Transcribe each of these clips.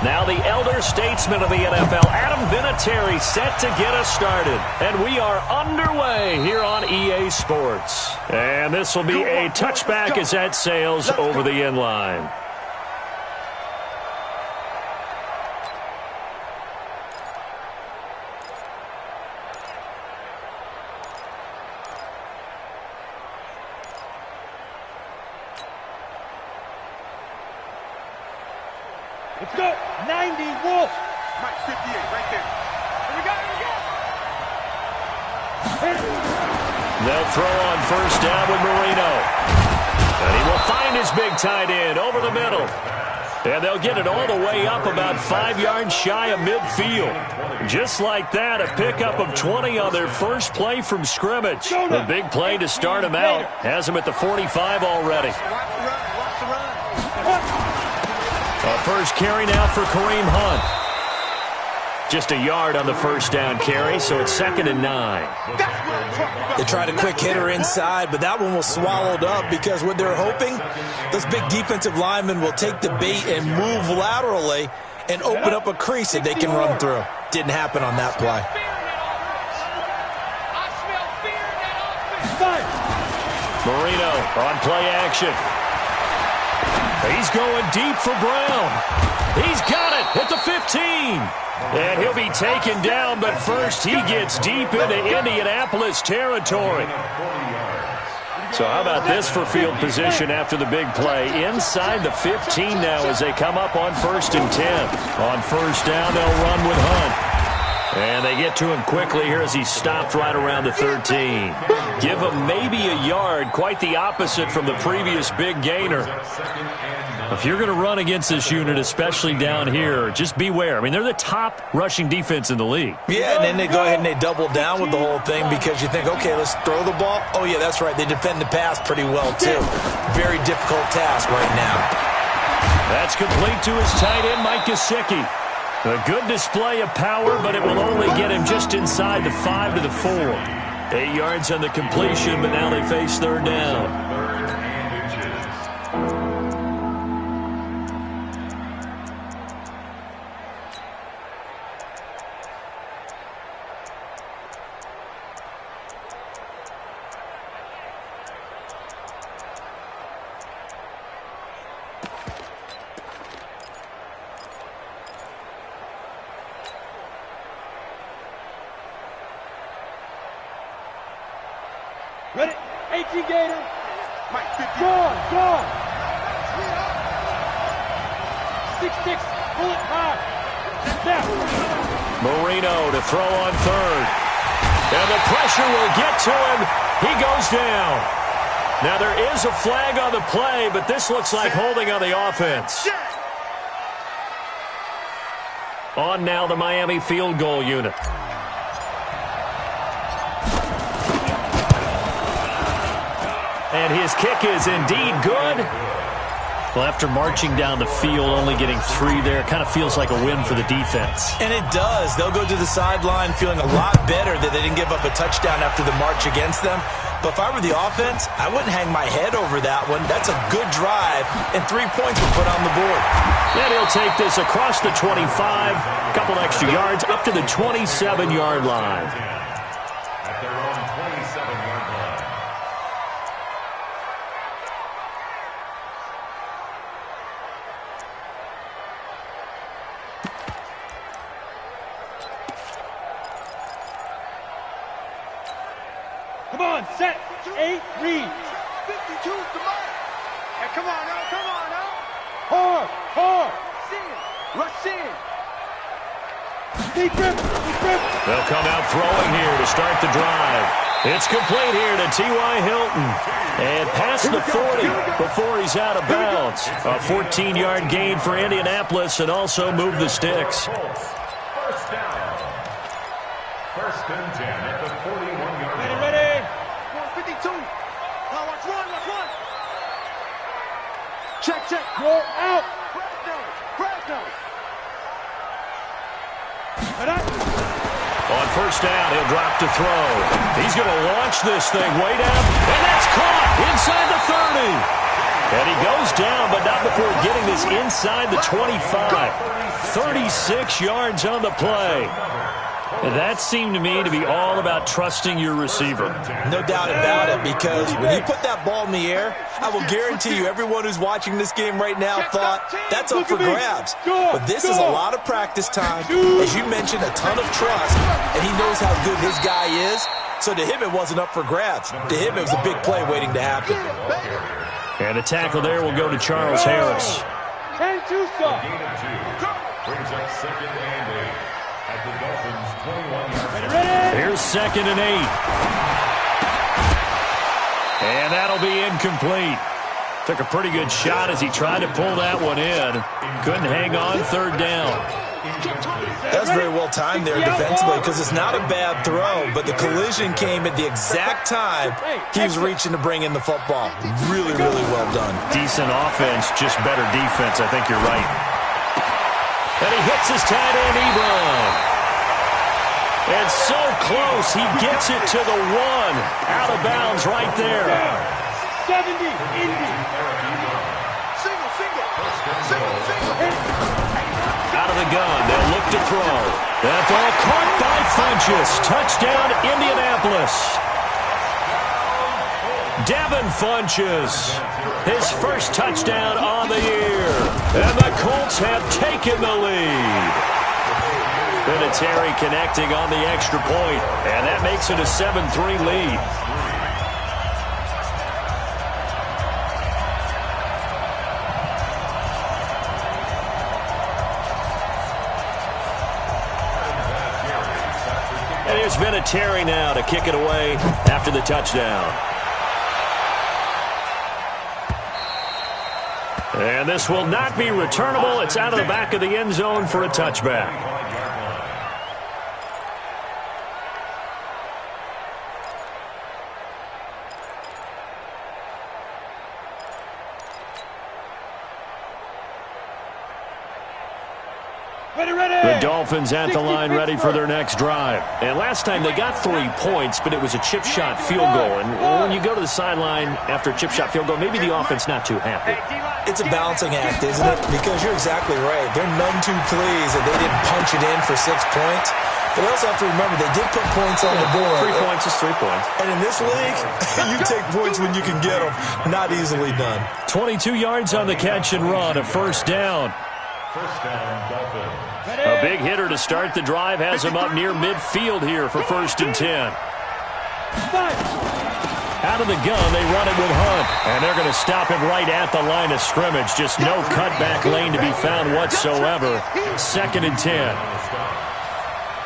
Now the elder statesman of the NFL, Adam Vinatieri, set to get us started. And we are underway here on EA Sports. And this will be a touchback as that sails over the end line. Let's go. 90 Wolf. Mike 58 right there. Here we go. They'll throw on first down with Marino. And he will find his big tight end over the middle. And they'll get it all the way up about 5 yards shy of midfield. Just like that, a pickup of 20 on their first play from scrimmage. A big play to start him out. Has him at the 45 already. A first carry now for Kareem Hunt. Just a yard on the first down carry, so it's 2nd and 9. They tried a quick hitter inside, but that one was swallowed up because what they're hoping, those big defensive linemen will take the bait and move laterally and open up a crease that they can run through. Didn't happen on that play. Marino on play action. He's going deep for Brown. He's got it at the 15. And he'll be taken down, but first he gets deep into Indianapolis territory. So how about this for field position after the big play? Inside the 15 now as they come up on 1st and 10. On first down, they'll run with Hunt. And they get to him quickly here as he's stopped right around the 13. Give him maybe a yard, quite the opposite from the previous big gainer. If you're going to run against this unit, especially down here, just beware. I mean, they're the top rushing defense in the league. Yeah, and then they go ahead and they double down with the whole thing because you think, okay, let's throw the ball. Oh, yeah, that's right. They defend the pass pretty well, too. Very difficult task right now. That's complete to his tight end, Mike Gesicki. A good display of power, but it will only get him just inside the 5 to the 4. 8 yards on the completion, but now they face 3rd down. Ready? 18 Gator. Mike 50. Go. 6-6. Pull it high. Step. Marino to throw on 3rd. And the pressure will get to him. He goes down. Now there is a flag on the play, but this looks like holding on the offense. On now the Miami field goal unit. And his kick is indeed good. Well, after marching down the field, only getting 3 there, kind of feels like a win for the defense. And it does. They'll go to the sideline feeling a lot better that they didn't give up a touchdown after the march against them. But if I were the offense, I wouldn't hang my head over that one. That's a good drive, and 3 points were put on the board. And he'll take this across the 25, a couple extra yards, up to the 27-yard line. At their own 27-yard line. Come on, set. 8, read. 52 to Mark. Hey, come on now, come on now. Hard. Rush in. Deep grip. They'll come out throwing here to start the drive. It's complete here to T.Y. Hilton. And past the 40 before he's out of bounds. A 14-yard gain for Indianapolis and also move the sticks. First down. 1st and 10 at the 41-yard line. Ready. 52. Now watch one. Check. Roll out. Fresno. On first down, he'll drop to throw. He's going to launch this thing way down, and that's caught inside the 30. And he goes first down, but not before getting this inside the 25. 36 yards on the play. That seemed to me to be all about trusting your receiver. No doubt about it, because when he put that ball in the air, I will guarantee you everyone who's watching this game right now thought that's up for grabs. But this is a lot of practice time. As you mentioned, a ton of trust, and he knows how good his guy is. So to him, it wasn't up for grabs. To him, it was a big play waiting to happen. And the tackle there will go to Charles Harris. 10-2, sir. Brings up 2nd and 8 at the Dolphins' 21-yard line. Here's 2nd and 8. And that'll be incomplete. Took a pretty good shot as he tried to pull that one in. Couldn't hang on 3rd down. That's very well timed there defensively, because it's not a bad throw, but the collision came at the exact time he was reaching to bring in the football. Really, really well done. Decent offense, just better defense. I think you're right. And he hits his tight end, Ebron. And so close, he gets it to the 1. Out of bounds right there. 70, Indy. Single. Out of the gun, they'll look to throw. That ball caught by Funchess. Touchdown, Indianapolis. Devin Funchess, his first touchdown on the year. And the Colts have taken the lead. Vinatieri connecting on the extra point, and that makes it a 7-3 lead. And here's Vinatieri now to kick it away after the touchdown. And this will not be returnable. It's out of the back of the end zone for a touchback. The Dolphins at the line ready for their next drive. And last time they got 3 points, but it was a chip shot field goal. And when you go to the sideline after a chip shot field goal, maybe the offense not too happy. It's a balancing act, isn't it? Because you're exactly right. They're none too pleased that they didn't punch it in for 6 points. But they also have to remember they did put points on the board. 3 points is 3 points. And in this league, you take points when you can get them. Not easily done. 22 yards on the catch and run, a first down. First down, Dolphins. A big hitter to start the drive has him up near midfield here for 1st and 10. Out of the gun, they run it with Hunt. And they're going to stop him right at the line of scrimmage. Just no cutback lane to be found whatsoever. 2nd and 10.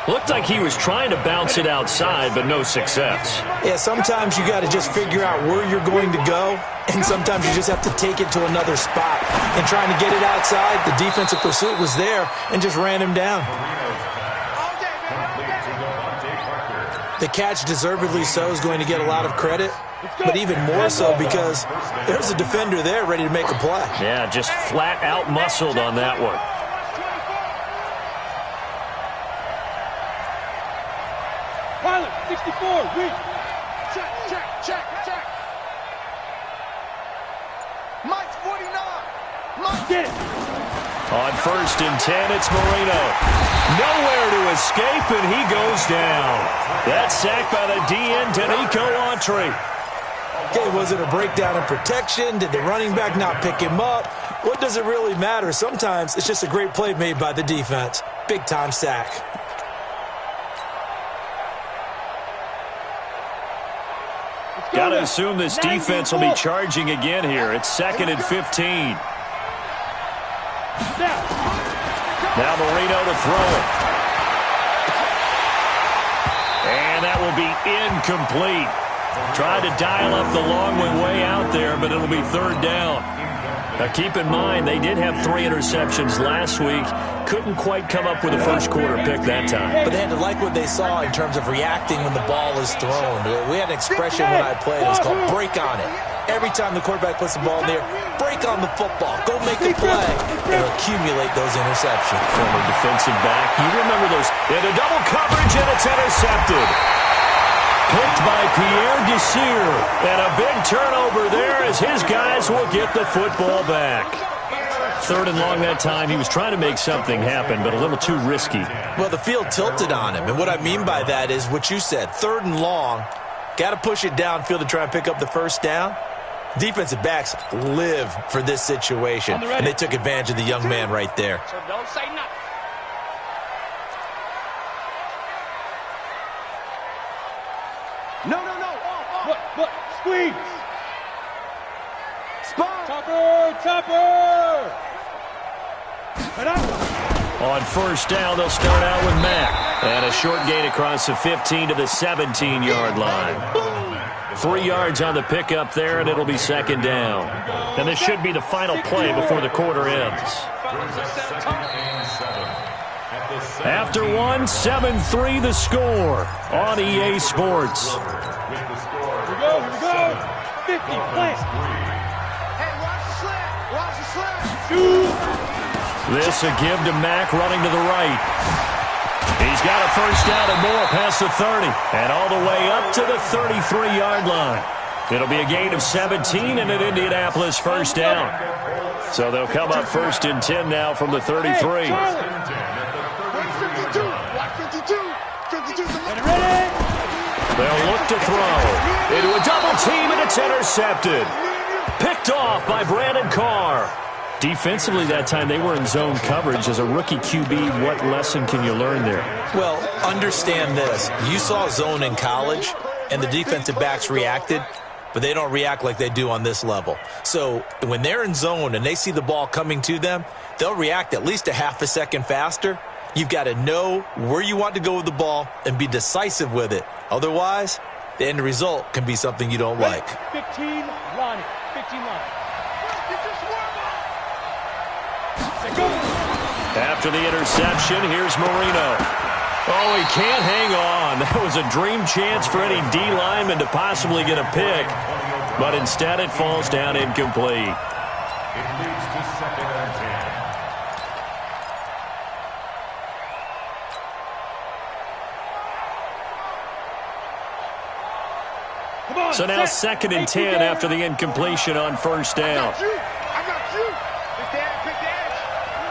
Looked like he was trying to bounce it outside, but no success. Yeah, sometimes you got to just figure out where you're going to go, and sometimes you just have to take it to another spot. And trying to get it outside, the defensive pursuit was there and just ran him down. The catch, deservedly so, is going to get a lot of credit, but even more so because there's a defender there ready to make a play. Yeah, just flat out muscled on that one. Pilot, 64, reach. Check. Mike's 49. Mike, get it. On 1st and 10, it's Marino. Nowhere to escape, and he goes down. That's sacked by the DN, Danico Autry. Okay, was it a breakdown in protection? Did the running back not pick him up? What does it really matter? Sometimes it's just a great play made by the defense. Big-time sack. Got to assume this defense will be charging again here. It's 2nd and 15. Now Marino to throw it. And that will be incomplete. Tried to dial up the long way out there, but it'll be 3rd down. Now keep in mind, they did have 3 interceptions last week. Couldn't quite come up with a first quarter pick that time. But they had to like what they saw in terms of reacting when the ball is thrown. We had an expression when I played. It was called break on it. Every time the quarterback puts the ball in there, break on the football. Go make a play. And accumulate those interceptions. Former defensive back. You remember those. Into double coverage, and it's intercepted. picked by Pierre Desir. And a big turnover there as his guys will get the football back. 3rd and long that time. He was trying to make something happen, but a little too risky. Well, the field tilted on him. And what I mean by that is what you said. 3rd and long. Got to push it downfield to try and pick up the first down. Defensive backs live for this situation. And they took advantage of the young man right there. So don't say nothing. No. Look, squeeze. Spot. Topper. And out. On 1st down, they'll start out with Mack. And a short gain across the 15 to the 17-yard line. 3 yards on the pickup there, and it'll be 2nd down. And this should be the final play before the quarter ends. After 1, 7-3 the score on EA Sports. Here we go. 50, plant. Hey, watch the slant. This a give to Mack running to the right. He's got a 1st down and more past the 30. And all the way up to the 33-yard line. It'll be a gain of 17 and an Indianapolis 1st down. So they'll come up 1st and 10 now from the 33. Hey, 52. Ready? They'll look to throw. Into a double team, and it's intercepted. Picked off by Brandon Carr. Defensively that time, they were in zone coverage. As a rookie QB, what lesson can you learn there? Well, understand this. You saw zone in college, and the defensive backs reacted, but they don't react like they do on this level. So when they're in zone and they see the ball coming to them, they'll react at least a half a second faster. You've got to know where you want to go with the ball and be decisive with it. Otherwise, the end result can be something you don't like. 15 line. After the interception, here's Marino. Oh, he can't hang on. That was a dream chance for any D lineman to possibly get a pick. But instead, it falls down incomplete. It leads to 2nd and 10. Come on, So now 2nd and 10 after the incompletion on 1st down. I got you. Pick the edge.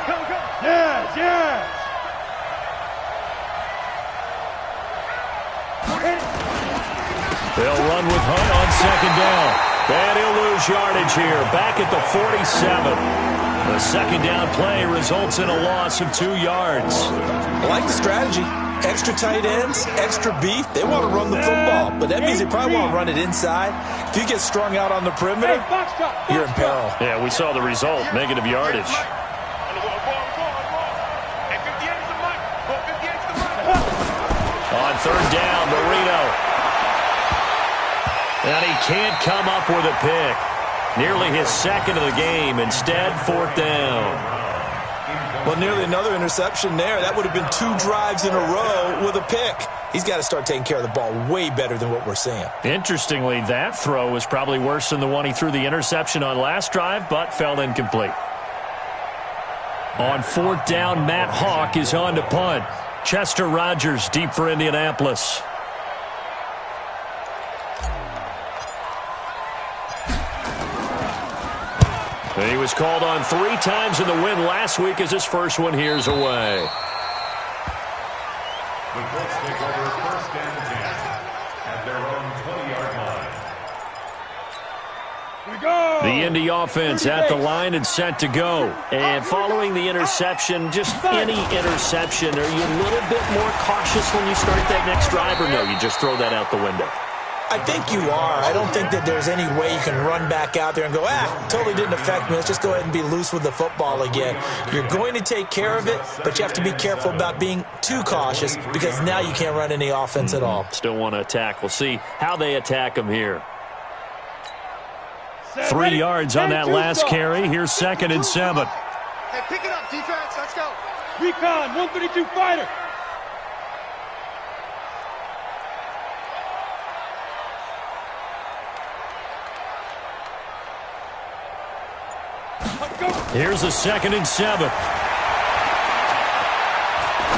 Go. Yes. They'll run with Hunt on 2nd down. And he'll lose yardage here. Back at the 47. The 2nd down play results in a loss of 2 yards. I like the strategy. Extra tight ends, extra beef. They want to run the football, but that means they probably want to run it inside. If you get strung out on the perimeter, you're in peril. Yeah, we saw the result. Negative yardage. On 3rd down, Marino. And he can't come up with a pick. Nearly his 2nd of the game. Instead, 4th down. Well, nearly another interception there. That would have been 2 drives in a row with a pick. He's got to start taking care of the ball way better than what we're seeing. Interestingly, that throw was probably worse than the one he threw the interception on last drive, but fell incomplete. On 4th down, Matt Hawk is on to punt. Chester Rogers deep for Indianapolis. He was called on 3 times in the win last week as his first one here's away. The Colts take over 1st and 10 at their own 20-yard line. Here we go. The Indy offense at the line and set to go. And following the interception, just any interception, are you a little bit more cautious when you start that next drive, or no, you just throw that out the window? I think you are. I don't think that there's any way you can run back out there and go, totally didn't affect me. Let's just go ahead and be loose with the football again. You're going to take care of it, but you have to be careful about being too cautious because now you can't run any offense at all. Still want to attack. We'll see how they attack him here. 3 yards on that last carry. Here's 2nd and 7. Hey, pick it up, defense. Let's go. Recon, 132 fighter. Here's a 2nd and 7.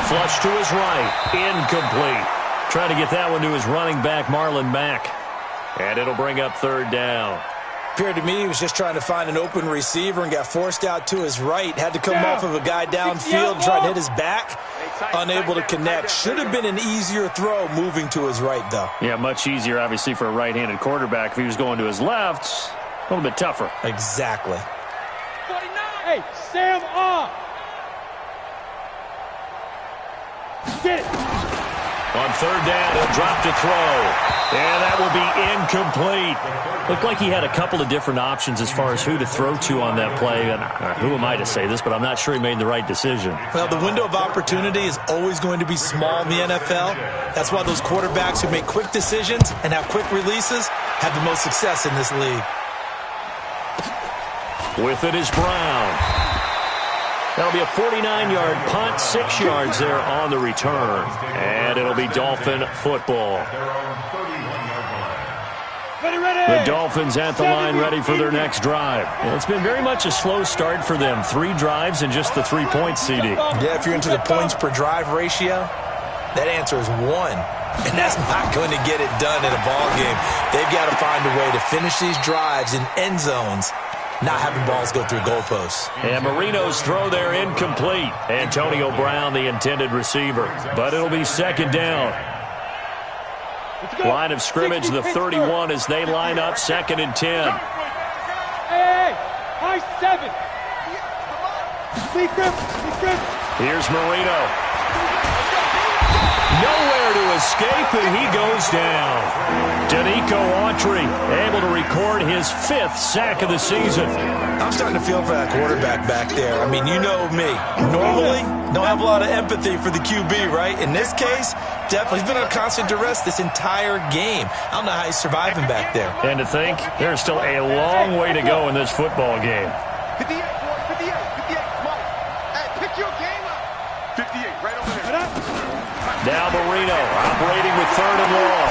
Flush to his right. Incomplete. Trying to get that one to his running back, Marlon Mack. And it'll bring up third down. Appeared to me he was just trying to find an open receiver and got forced out to his right. Had to come off of a guy downfield, trying to hit his back. Unable to connect. Should have been an easier throw moving to his right, though. Yeah, much easier, obviously, for a right-handed quarterback. If he was going to his left, a little bit tougher. Exactly. 49. Hey, Sam off. Get it. On third down, he'll drop to throw. And that will be incomplete. Looked like he had a couple of different options as far as who to throw to on that play. And who am I to say this, but I'm not sure he made the right decision. Well, the window of opportunity is always going to be small in the NFL. That's why those quarterbacks who make quick decisions and have quick releases have the most success in this league. With it is Brown. That'll be a 49-yard punt, 6 yards there on the return. And it'll be Dolphin football. The Dolphins at the line ready for their next drive. And it's been very much a slow start for them. 3 drives and just the 3 points, CD. Yeah, if you're into the points per drive ratio, that answer is 1. And that's not going to get it done in a ball game. They've got to find a way to finish these drives in end zones, not having balls go through goalposts. And Marino's throw there incomplete. Antonio Brown, the intended receiver. But it'll be second down. Line of scrimmage, the 31 as they line up, 2nd and 10. Hey, high 7. Here's Marino. Nowhere to escape, and he goes down. Danico Autry able to record his 5th sack of the season. I'm starting to feel for that quarterback back there. I mean, you know me. Normally, don't have a lot of empathy for the QB, right? In this case, definitely he's been on constant duress this entire game. I don't know how he's surviving back there. And to think, there's still a long way to go in this football game. 58, boy, 58, 58, Mike. Hey, pick your game up. 58, right over there. Now Marino operating with 3rd and long.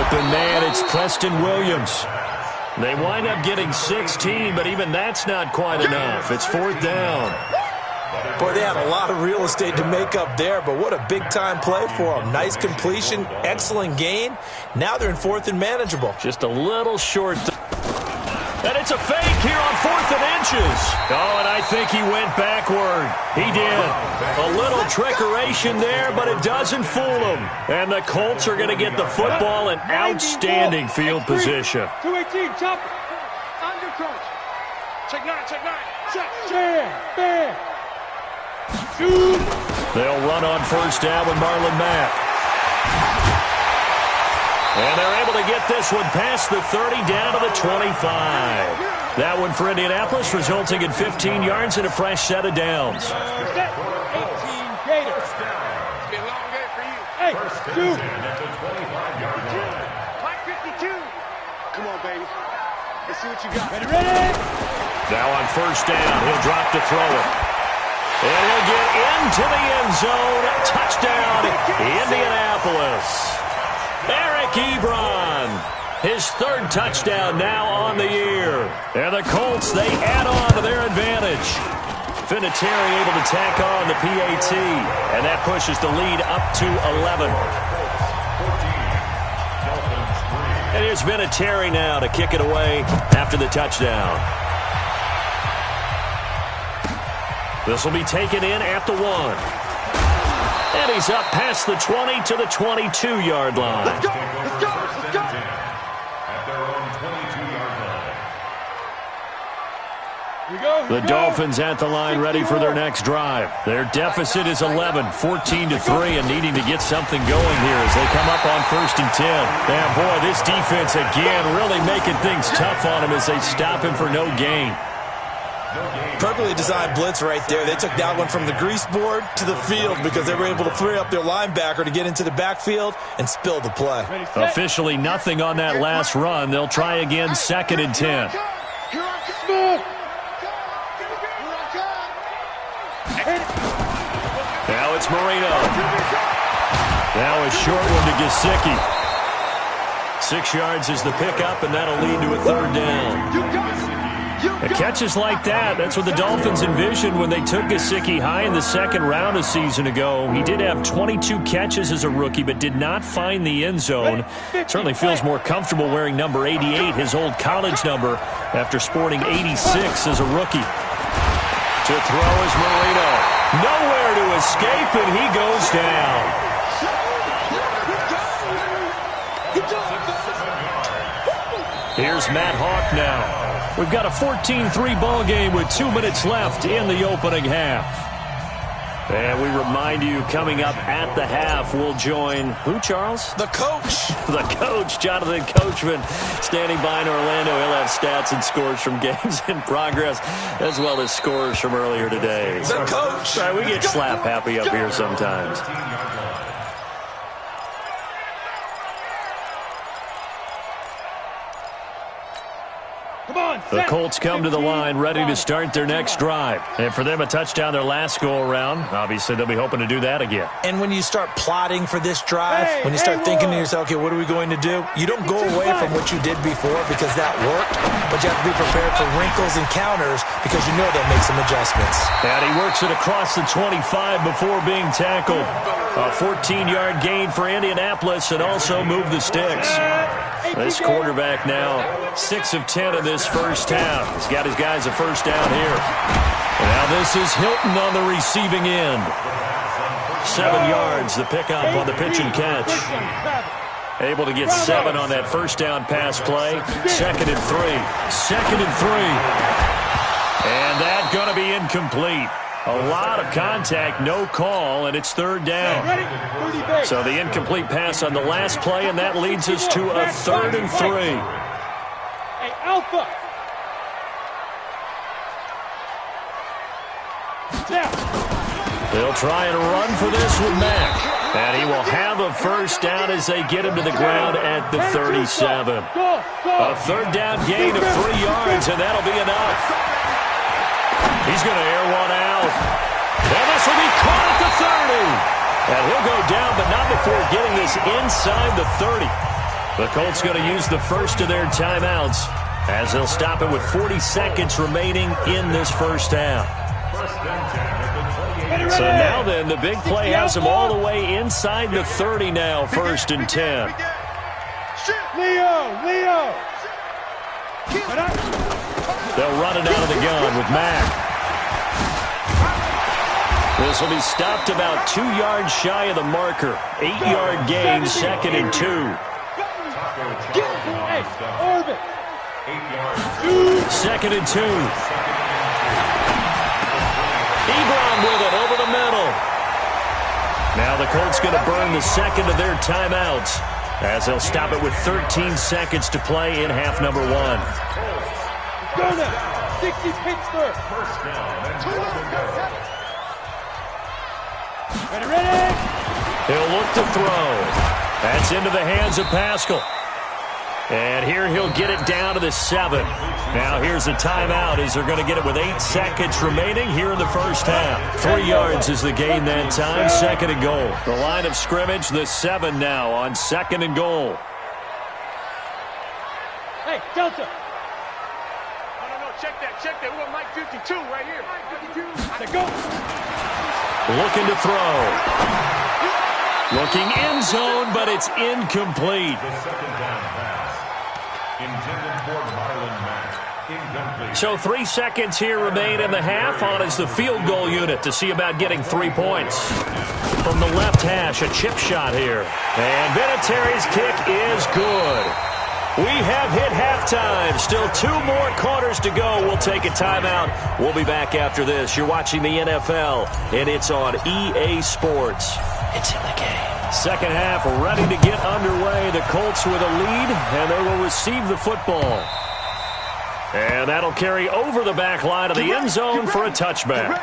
Open man, it's Preston Williams. They wind up getting 16, but even that's not quite enough. It's 4th down. Boy, they had a lot of real estate to make up there, but what a big-time play for them. Nice completion, excellent gain. Now they're in 4th and manageable. Just a little short. And it's a fake here on 4th and inches. Oh, and I think he went backward. He did. A little trickeration there, but it doesn't fool him. And the Colts are going to get the football in outstanding field position. 218, chop. Under coach. Check 9, check 9. Check. Bam. Shoot. They'll run on 1st down with Marlon Mack. And they're able to get this one past the 30 down to the 25. That one for Indianapolis, resulting in 15 yards and a fresh set of downs. 18 Gators. It's been a long day for you. Hey, shoot. Mike 52. Come on, baby. Let's see what you got. Ready. Now on 1st down, he'll drop to throw it. And he'll get into the end zone. Touchdown, Indianapolis. Eric Ebron, his 3rd touchdown now on the year. And the Colts, they add on to their advantage. Vinatieri able to tack on the PAT, and that pushes the lead up to 11. And here's Vinatieri now to kick it away after the touchdown. This will be taken in at the 1. And he's up past the 20 to the 22-yard line. Let's go. At their own 22-yard line. The Dolphins at the line ready for their next drive. Their deficit is 11, 14-3, and needing to get something going here as they come up on 1st and 10. And boy, this defense again really making things tough on him as they stop him for no gain. Perfectly designed blitz right there. They took that one from the grease board to the field because they were able to free up their linebacker to get into the backfield and spill the play. Officially nothing on that last run. They'll try again, 2nd and 10. Now it's Marino. Now a short one to Gesicki. 6 yards is the pickup, and that'll lead to a 3rd down. You got it. You And catches like that, that's what the Dolphins envisioned when they took Gesicki high in the second round a season ago. He did have 22 catches as a rookie, but did not find the end zone. Certainly feels more comfortable wearing number 88, his old college number, after sporting 86 as a rookie. To throw is Marino. Nowhere to escape, and he goes down. Here's Matt Hawk now. We've got a 14-3 ball game with 2 minutes left in the opening half. And we remind you, coming up at the half, we'll join who, Charles? The coach. The coach, Jonathan Coachman, standing by in Orlando. He'll have stats and scores from games in progress, as well as scores from earlier today. The coach. Sorry, we get slap happy up here sometimes. The Colts come to the line ready to start their next drive. And for them, a touchdown their last go-around. Obviously, they'll be hoping to do that again. And when you start plotting for this drive, when you start thinking to yourself, okay, what are we going to do? You don't go away from what you did before because that worked, but you have to be prepared for wrinkles and counters because you know they'll make some adjustments. And he works it across the 25 before being tackled. A 14-yard gain for Indianapolis and also move the sticks. This quarterback now 6 of 10 in this first half. He's got his guys a first down here. Now this is Hilton on the receiving end. 7 yards, the pickup on the pitch and catch. Able to get 7 on that first down pass play. 2nd and 3. 2nd and 3. And that going to be incomplete. A lot of contact, no call, and it's 3rd down. So the incomplete pass on the last play, and that leads us to a 3rd and 3. Hey, Alpha. They'll try and run for this with Mack. And he will have a first down as they get him to the ground at the 37. A 3rd down gain of 3 yards, and that'll be enough. He's going to air one out. And this will be caught at the 30. And he'll go down, but not before getting this inside the 30. The Colts going to use the first of their timeouts as they'll stop it with 40 seconds remaining in this first half. So now then, the big play has them all the way inside the 30 now, 1st and 10. Leo. They'll run it out of the gun with Mack. This will be stopped about 2 yards shy of the marker. 8-yard gain, 2nd and 2. 2nd and 2. Ebron with it over the middle. Now the Colts going to burn the 2nd of their timeouts as they'll stop it with 13 seconds to play in half number 1. Go now. 60 Pittsburgh. First down and 2 to go. Ready. He'll look to throw. That's into the hands of Pascal. And here he'll get it down to the 7. Now here's a timeout as they're going to get it with 8 seconds remaining here in the first half. 3 yards is the gain that time, 2nd and goal. The line of scrimmage, the 7 now on 2nd and goal. Hey, Delta. No, check that. We want Mike 52 right here. Mike 52. Let's go. Looking to throw. Looking end zone, but it's incomplete. The 2nd down pass. Intended for Marlon Mack. Incomplete. So 3 seconds here remain in the half. On is the field goal unit to see about getting 3 points. From the left hash, a chip shot here. And Vinatieri's kick is good. We have hit halftime. Still 2 more quarters to go. We'll take a timeout. We'll be back after this. You're watching the NFL, and it's on EA Sports. It's in the game. Second half ready to get underway. The Colts with a lead, and they will receive the football. And that'll carry over the back line of the end zone for a touchback.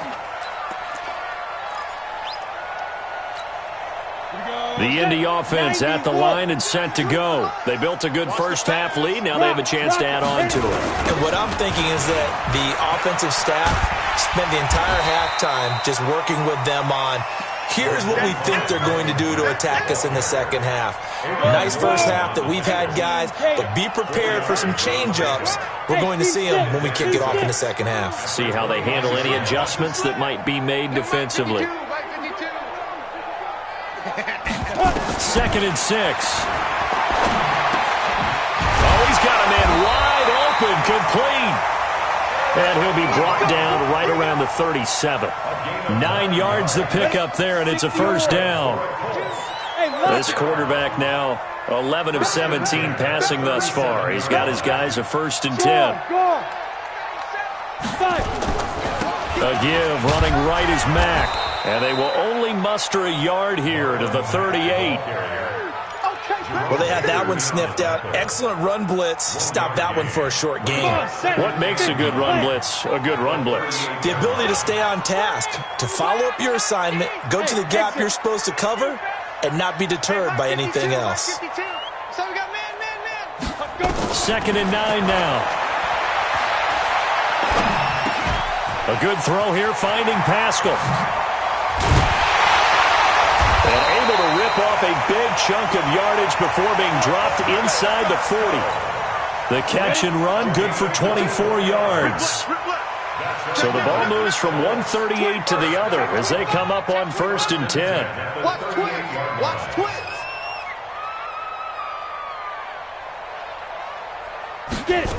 The Indy offense at the line and set to go. They built a good first half lead. Now they have a chance to add on to it. And what I'm thinking is that the offensive staff spent the entire halftime just working with them on Here's what we think they're going to do to attack us in the second half. Nice first half that we've had, guys, but be prepared for some change-ups. We're going to see them when we kick it off in the second half. See how they handle any adjustments that might be made defensively. 2nd and 6. Oh, he's got a man wide open, complete. And he'll be brought down right around the 37. 9 yards to pick up there, and it's a first down. This quarterback now 11 of 17 passing thus far. He's got his guys a 1st and 10. A give running right is Mack. And they will only muster a yard here to the 38. Well, they had that one sniffed out. Excellent run blitz. Stop that one for a short gain. What makes a good run blitz a good run blitz? The ability to stay on task, to follow up your assignment, go to the gap you're supposed to cover, and not be deterred by anything else. 2nd and 9 now. A good throw here, finding Pascal. And able to rip off a big chunk of yardage before being dropped inside the 40. The catch and run, good for 24 yards. So the ball moves from 138 to the other as they come up on 1st and 10. Watch twins. Watch twins. Get it.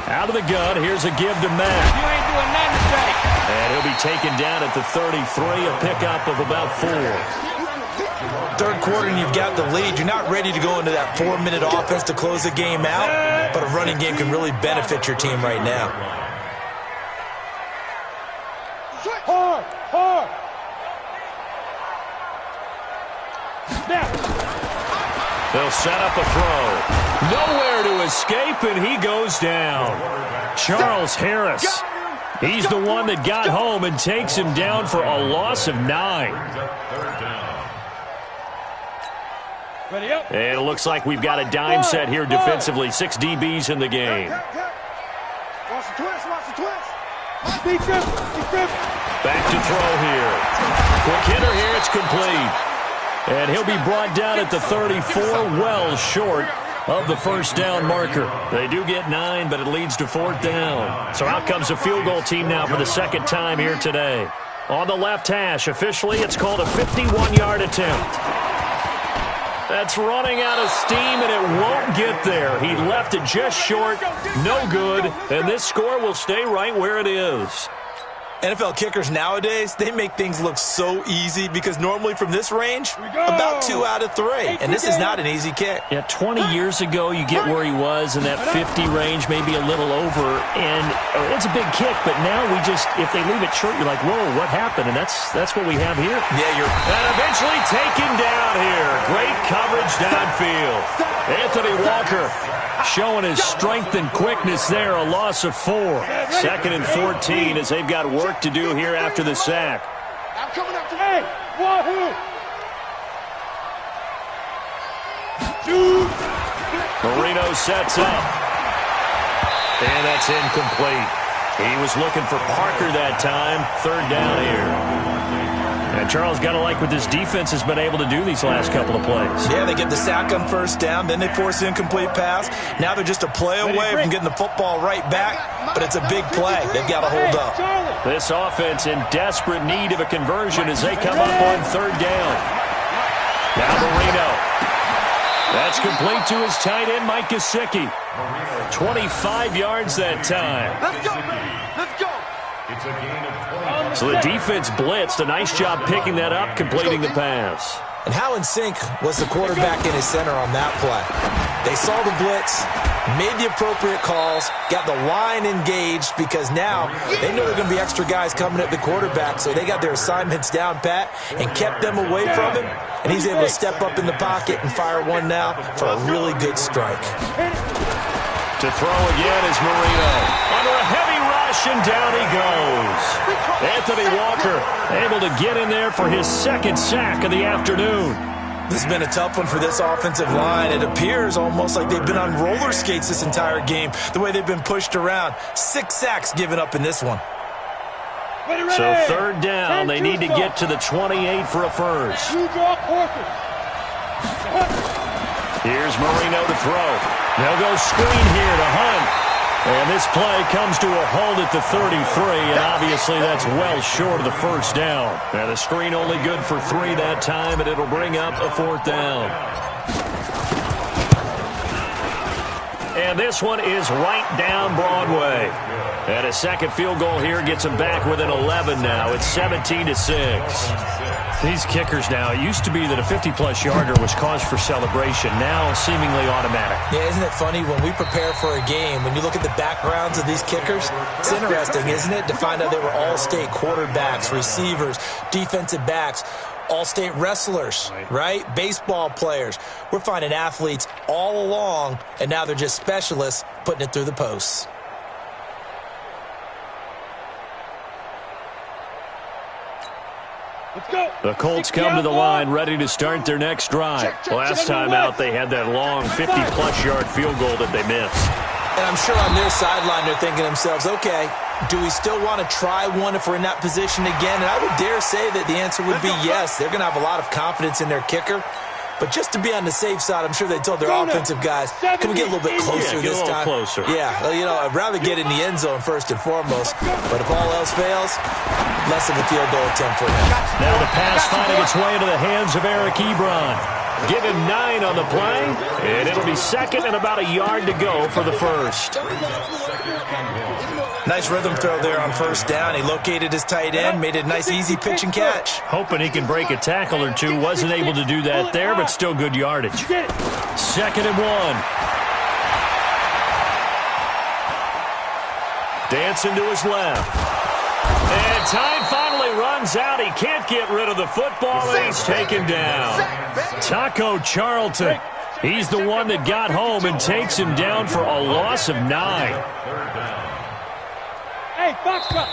Out of the gun, here's a give to Mack. You ain't doing nothing today. And he'll be taken down at the 33, a pickup of about 4. Third quarter and you've got the lead. You're not ready to go into that 4-minute offense to close the game out, but a running game can really benefit your team right now. Hard, hard. Snap. They'll set up a throw. Nowhere to escape, and he goes down. Charles Harris. He's the one that got home and takes him down for a loss of 9. Ready up. And it looks like we've got a dime set here defensively. 6 DBs in the game. Watch the twins. Watch the twins. Defense. Back to throw here. Quick hitter here. It's complete. And he'll be brought down at the 34, well short of the first down marker. They do get 9, but it leads to 4th down. So out comes a field goal team now for the second time here today. On the left hash, officially, it's called a 51-yard attempt. That's running out of steam, and it won't get there. He left it just short, no good, and this score will stay right where it is. NFL kickers nowadays, they make things look so easy because normally from this range, about 2 out of 3. And this is not an easy kick. Yeah, 20 years ago, you get where he was in that 50 range, maybe a little over, and it's a big kick, but now we just, if they leave it short, you're like, whoa, what happened? And that's what we have here. Yeah, And eventually taken down here. Great coverage downfield. Anthony Walker showing his strength and quickness there, a loss of 4. 2nd and 14 as they've got work to do here after the sack. I'm coming up to Hey, wahoo. Shoot. Marino sets up. And that's incomplete. He was looking for Parker that time. 3rd down here. And Charles, got to like what this defense has been able to do these last couple of plays. Yeah, they get the sack on 1st down, then they force the incomplete pass. Now they're just a play away from getting the football right back, but it's a big play. They've got to hold up. This offense in desperate need of a conversion as they come up on 3rd down. Now Marino. That's complete to his tight end, Mike Gesicki. 25 yards that time. Let's go. Let's go. It's a gain of 20. So the defense blitzed. A nice job picking that up, completing the pass. And how in sync was the quarterback and his center on that play? They saw the blitz, made the appropriate calls, got the line engaged because now they know there are going to be extra guys coming at the quarterback, so they got their assignments down pat and kept them away from him, and he's able to step up in the pocket and fire one now for a really good strike. To throw again is Marino. Under a heavy rush, and down he goes. Anthony Walker able to get in there for his 2nd sack of the afternoon. This has been a tough one for this offensive line. It appears almost like they've been on roller skates this entire game, the way they've been pushed around. 6 sacks given up in this one. So third down, they need to get to the 28 for a first. Here's Marino to throw. They'll go screen here to Hunt. And this play comes to a halt at the 33, and obviously that's well short of the first down. And the screen only good for 3 that time, and it'll bring up a 4th down. And this one is right down Broadway. And a second field goal here gets them back within 11 now. It's 17-6. These kickers now, it used to be that a 50-plus yarder was cause for celebration. Now seemingly automatic. Yeah, isn't it funny when we prepare for a game, when you look at the backgrounds of these kickers, it's interesting, isn't it, to find out they were all-state quarterbacks, receivers, defensive backs, all-state wrestlers, right? Baseball players. We're finding athletes all along, and now they're just specialists putting it through the posts. The Colts come to the line ready to start their next drive. Last time out, they had that long 50-plus yard field goal that they missed. And I'm sure on their sideline they're thinking to themselves, okay, do we still want to try one if we're in that position again? And I would dare say that the answer would be yes. They're going to have a lot of confidence in their kicker. But just to be on the safe side, I'm sure they told their offensive guys, can we get a little bit closer this time? Closer. Yeah, you know, I'd rather get in the end zone first and foremost. But if all else fails, less of a field goal attempt for him. Now the pass finding its way into the hands of Eric Ebron. Give him 9 on the play, and it'll be second and about a yard to go for the first. Nice rhythm throw there on first down. He located his tight end, made it a nice, easy pitch and catch. Hoping he can break a tackle or two. Wasn't able to do that there, but still good yardage. Second and 1. Dancing to his left. And time finally runs out. He can't get rid of the football, and he's taken down. Taco Charlton. He's the one that got home and takes him down for a loss of 9. Hey, box truck.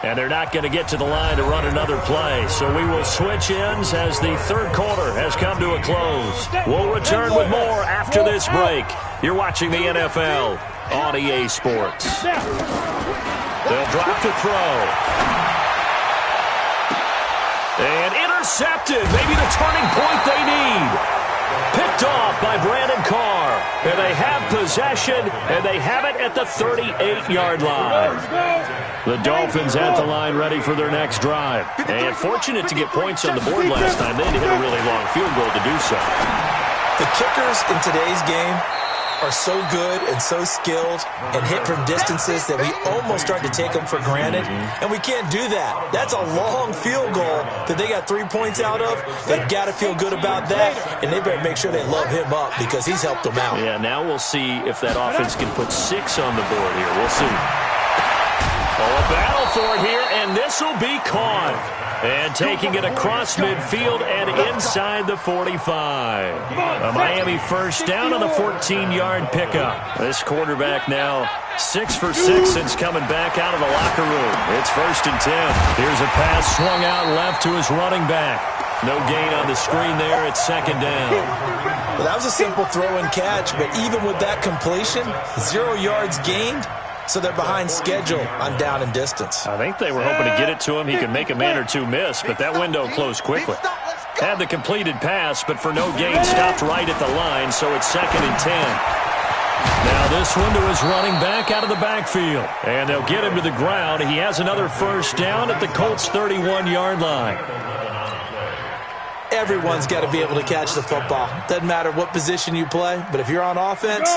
And they're not going to get to the line to run another play. So we will switch ends as the third quarter has come to a close. We'll return with more after this break. You're watching the NFL on EA Sports. They'll drop to throw. And intercepted. Maybe the turning point they need. Picked off by Brandon Carr. And they have possession, and they have it at the 38-yard line. The Dolphins at the line ready for their next drive. And fortunate to get points on the board last time. They had to hit a really long field goal to do so. The kickers in today's game are so good and so skilled and hit from distances that we almost start to take them for granted, and we can't do that. That's a long field goal that they got 3 points out of. They've got to feel good about that, and they better make sure they love him up because he's helped them out. Yeah, now we'll see if that offense can put 6 on the board here. We'll see. Oh, a battle for it here, and this will be caught. And taking it across midfield and inside the 45. A Miami first down on the 14-yard pickup. This quarterback now 6 for 6 since coming back out of the locker room. It's 1st and 10. Here's a pass swung out left to his running back. No gain on the screen there. It's 2nd down. Well, that was a simple throw and catch, but even with that completion, 0 yards gained. So they're behind schedule on down and distance. I think they were hoping to get it to him. He could make a man or two miss, but that window closed quickly. Had the completed pass, but for no gain, stopped right at the line, so it's 2nd and 10. Now this one to his running back out of the backfield. And they'll get him to the ground. He has another first down at the Colts' 31-yard line. Everyone's got to be able to catch the football. Doesn't matter what position you play, but if you're on offense,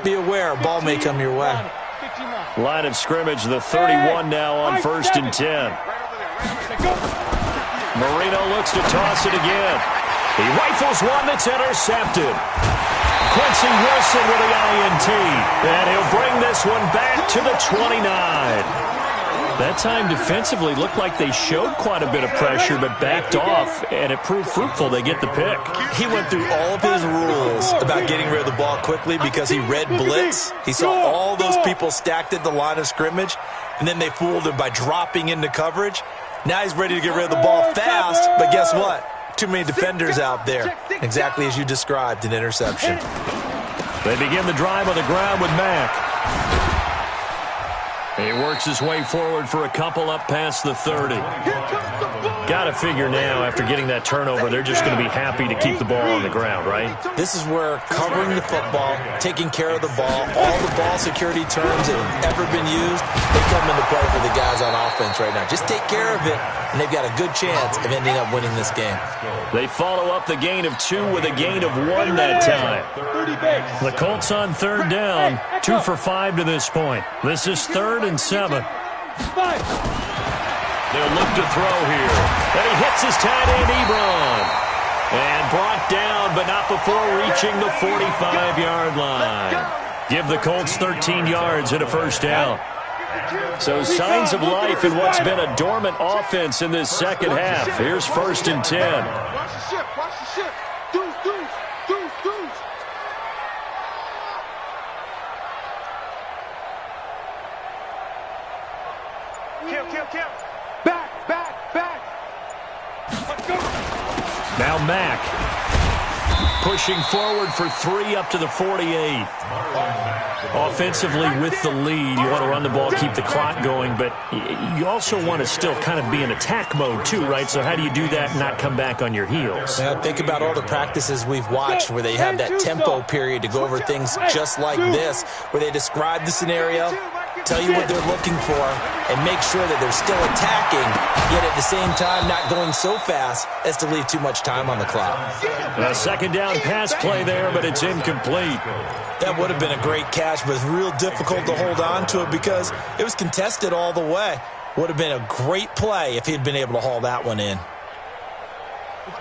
be aware a ball may come your way. Line of scrimmage, the 31 now on 1st and 10. Marino looks to toss it again. He rifles one that's intercepted. Quincy Wilson with the INT. And he'll bring this one back to the 29. That time defensively looked like they showed quite a bit of pressure but backed off, and it proved fruitful. They get the pick. He went through all of his rules about getting rid of the ball quickly because he read blitz. He saw all those people stacked at the line of scrimmage, and then they fooled him by dropping into coverage. Now he's ready to get rid of the ball fast, but guess what? Too many defenders out there. Exactly as you described, an interception. They begin the drive on the ground with Mack. He works his way forward for a couple up past the 30. Got to figure now, after getting that turnover, they're just going to be happy to keep the ball on the ground, right? This is where covering the football, taking care of the ball, all the ball security terms that have ever been used, they come into play for the guys on offense right now. Just take care of it, and they've got a good chance of ending up winning this game. They follow up the gain of 2 with a gain of 1 that time. The Colts on third down, 2 for 5 to this point. This is 3rd and 7. They'll look to throw here. And he hits his tight end, Ebron. And brought down, but not before reaching the 45-yard line. Give the Colts 13 yards and a first down. So signs of life in what's been a dormant offense in this second half. Here's 1st and 10. Watch the ship. Watch the ship. Deuce. Kill. Back. Let's go. Now Mack pushing forward for 3 up to the 48. Offensively with the lead, you want to run the ball, keep the clock going, but you also want to still kind of be in attack mode too, right? So how do you do that and not come back on your heels? Now, think about all the practices we've watched where they have that tempo period to go over things just like this, where they describe the scenario, tell you what they're looking for, and make sure that they're still attacking, yet at the same time not going so fast as to leave too much time on the clock. A second down pass play there, but it's incomplete. That would have been a great catch, but real difficult to hold on to it because it was contested all the way. Would have been a great play if he'd been able to haul that one in.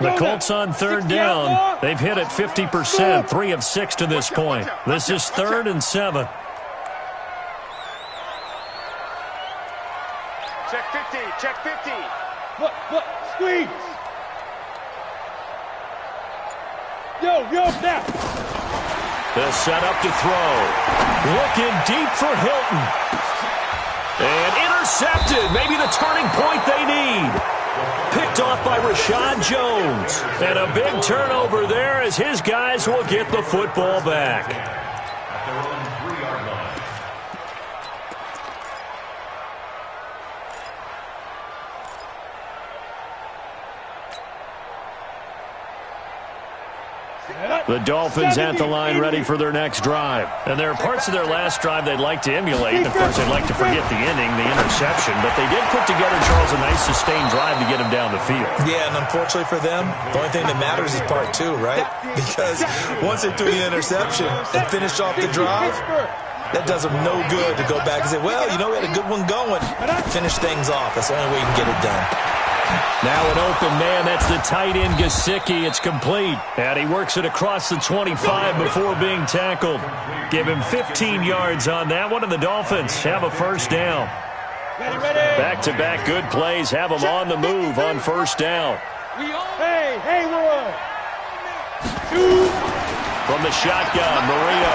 The Colts on third down. They've hit it 50%, 3 of 6 to this point. This is 3rd and 7. Check 50. Look, squeeze. Yo, now. They'll set up to throw. Looking deep for Hilton. And intercepted. Maybe the turning point they need. Picked off by Rashad Jones. And a big turnover there as his guys will get the football back. The Dolphins at the line ready for their next drive. And there are parts of their last drive they'd like to emulate. Of course, they'd like to forget the inning, the interception. But they did put together, Charles, a nice sustained drive to get him down the field. Yeah, and unfortunately for them, the only thing that matters is part 2, right? Because once they threw the interception and finished off the drive, that does them no good to go back and say, well, we had a good one going. Finish things off. That's the only way you can get it done. Now an open man, that's the tight end Gesicki. It's complete. And he works it across the 25 before being tackled. Give him 15 yards on that one, and the Dolphins have a first down. Back-to-back good plays have them on the move on first down. Hey, we're on. From the shotgun, Marino.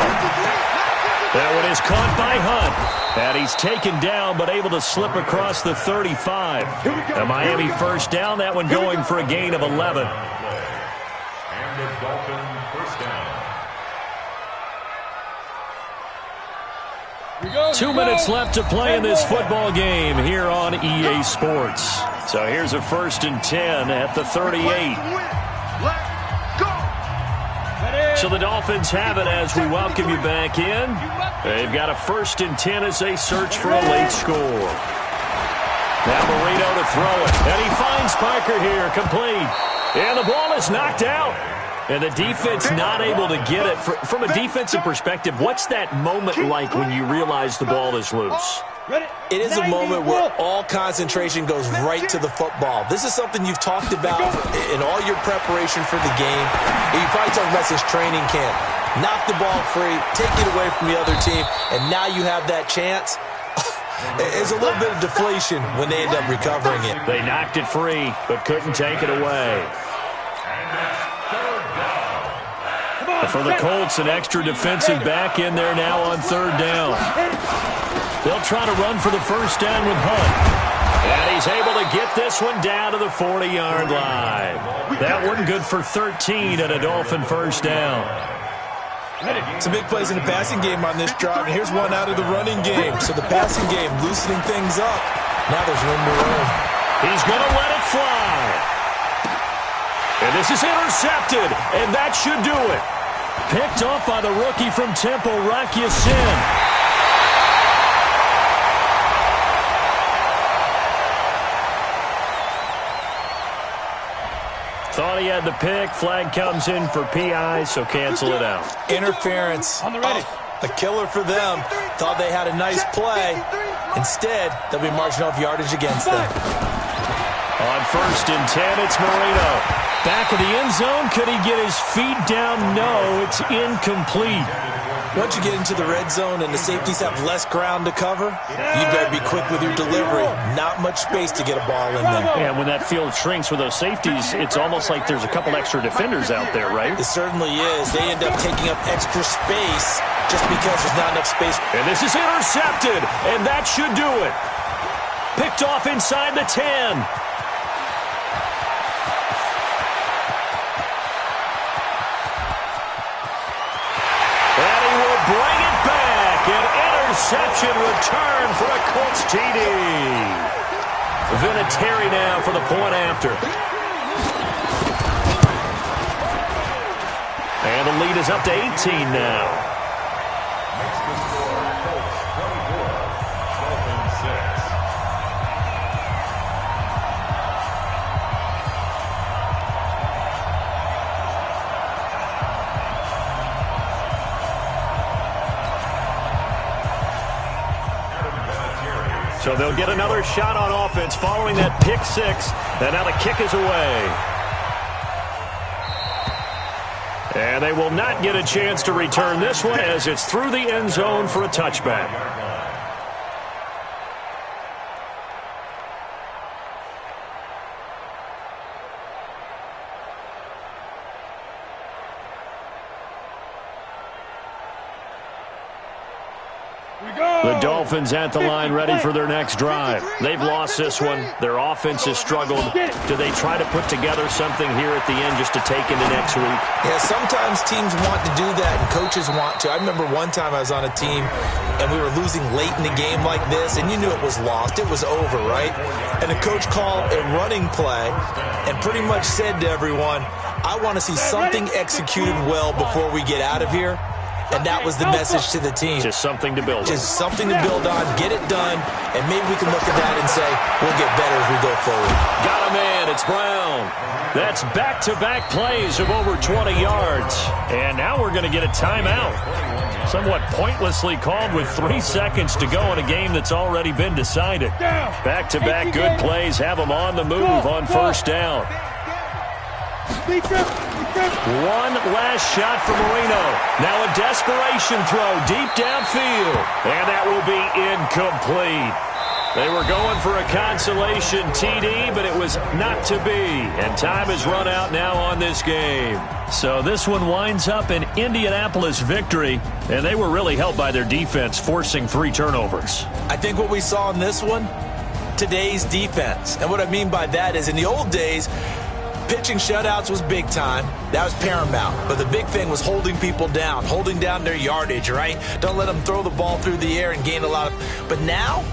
That one is caught by Hunt. And he's taken down but able to slip across the 35. A Miami first down, that one going for a gain of 11. And the Dolphins first down. 2 minutes left to play in this football game here on EA Sports. So here's a 1st and 10 at the 38. So the Dolphins have it as we welcome you back in. They've got a 1st and 10 as they search for a late score. Now Marino to throw it. And he finds Parker here, complete. And the ball is knocked out. And the defense not able to get it. From a defensive perspective, what's that moment like when you realize the ball is loose? It is a moment where all concentration goes right to the football. This is something you've talked about in all your preparation for the game. And you probably talked about since training camp. Knock the ball free, take it away from the other team, and now you have that chance. It's a little bit of deflation when they end up recovering it. They knocked it free, but couldn't take it away. For the Colts, an extra defensive back in there now on third down. They'll try to run for the first down with Hunt. And he's able to get this one down to the 40-yard line. That one good for 13 and a Dolphin first down. Some big plays in the passing game on this drive, and here's one out of the running game. So the passing game loosening things up. Now there's room to roam. He's going to let it fly. And this is intercepted, and that should do it. Picked off by the rookie from Temple, Rock Ya-Sin. Thought he had the pick. Flag comes in for PI, so cancel it out. Interference. On the ready. A killer for them. Thought they had a nice play. Instead, they'll be marching off yardage against them. On 1st and 10, it's Marino. Back of the end zone. Could he get his feet down? No, it's incomplete. Once you get into the red zone and the safeties have less ground to cover, you better be quick with your delivery. Not much space to get a ball in there. And when that field shrinks with those safeties, it's almost like there's a couple extra defenders out there, right? It certainly is. They end up taking up extra space just because there's not enough space. And this is intercepted, and that should do it. Picked off inside the 10. Bring it back. An interception return for a Colts TD. Vinatieri now for the point after. And the lead is up to 18 now. So they'll get another shot on offense following that pick six. And now the kick is away. And they will not get a chance to return this one as it's through the end zone for a touchback. The Dolphins at the line ready for their next drive. They've lost this one. Their offense has struggled. Do they try to put together something here at the end just to take into next week? Yeah, sometimes teams want to do that and coaches want to. I remember one time I was on a team and we were losing late in the game like this, and you knew it was lost. It was over, right? And the coach called a running play and pretty much said to everyone, I want to see something executed well before we get out of here. And that was the message to the team. Just something to build on. Just something to build on, get it done, and maybe we can look at that and say, we'll get better as we go forward. Got a man, it's Brown. That's back-to-back plays of over 20 yards. And now we're going to get a timeout. Somewhat pointlessly called with 3 seconds to go in a game that's already been decided. Back-to-back good plays have them on the move on 1st down. One last shot for Marino. Now a desperation throw deep downfield. And that will be incomplete. They were going for a consolation TD, but it was not to be. And time has run out now on this game. So this one winds up an Indianapolis victory. And they were really helped by their defense, forcing 3 turnovers. I think what we saw in this one, today's defense. And what I mean by that is in the old days, pitching shutouts was big time. That was paramount. But the big thing was holding people down, holding down their yardage, right? Don't let them throw the ball through the air and gain a lot of... But now,